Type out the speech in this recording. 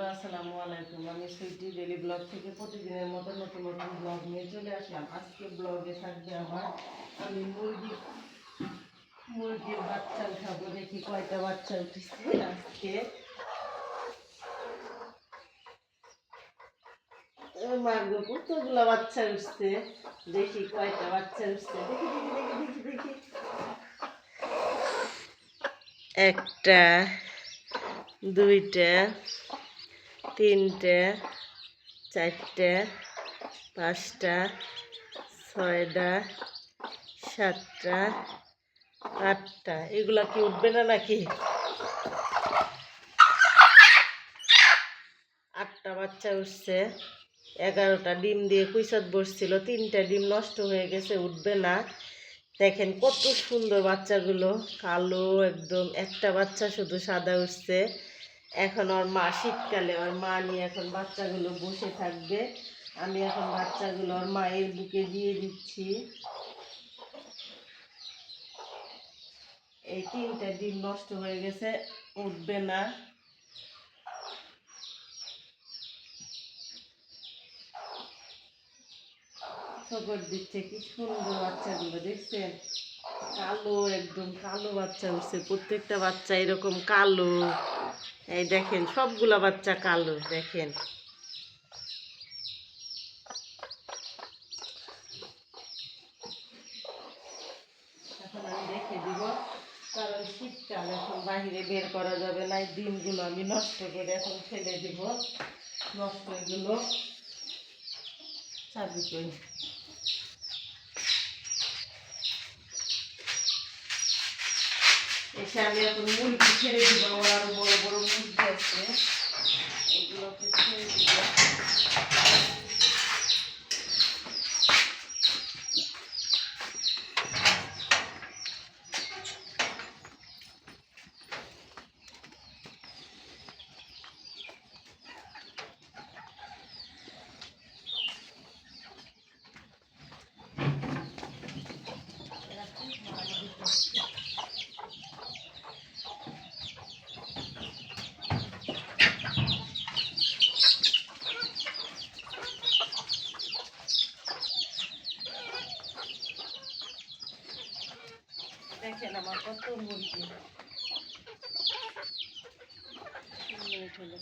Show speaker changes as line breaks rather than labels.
Hello আসসালামু আলাইকুম। আমি সুইটি ডেলি ব্লগ থেকে প্রতিদিনের মতো নতুন নতুন ব্লগ নিয়ে চলে আসলাম। আজকে ব্লগে থাকবে আমি মুরগির বাচ্চা উঠাবো। দেখি কয়টা বাচ্চা উঠেছে আজকে। মার্গ কতগুলো বাচ্চা উঠছে, দেখি কয়টা বাচ্চা উঠছে। দেখি দেখি দেখি দেখি দেখি একটা, দুইটা, তিনটে, চারটে, পাঁচটা, ছয়টা, সাতটা, আটটা। এগুলা কি উঠবে না নাকি? আটটা বাচ্চা উঠছে, 11টা ডিম দিয়ে কুইসাত বসছিল, 3টা ডিম নষ্ট হয়ে গেছে, উঠবে না। দেখেন কত সুন্দর বাচ্চাগুলো, কালো একদম। একটা বাচ্চা শুধু সাদা উঠছে। এখন ওর মা, শীতকালে ওর মা নিয়ে এখন বাচ্চাগুলো বসে থাকবে। আমি এখন বাচ্চাগুলো ওর মায়ের বুকে দিয়ে দিচ্ছি। এই 3টা ডিম নষ্ট হয়ে গেছে, উঠবে না। খবর দিচ্ছে, কি সুন্দর বাচ্চাগুলো দেখছেন, কালো একদম কালো বাচ্চা উঠছে। প্রত্যেকটা বাচ্চা এরকম কালো। এই দেখেন সবগুলা বাচ্চা কালো। দেখেন এখন আমি রেখে দিব, কারণ শীতকাল, এখন বাহিরে বের করা যাবে না। এই ডিমগুলো আমি নষ্ট করে এখন ফেলে দিব। নষ্ট এগুলো চাবি কই। এসে আমি এখন মুরগি ছেড়ে দিব। আমার আরো বড় বড় মুরগি আছে, এগুলোকে ছেড়ে দিব। দেখেন আমার কত মুরগি। 3 মিনিট হলে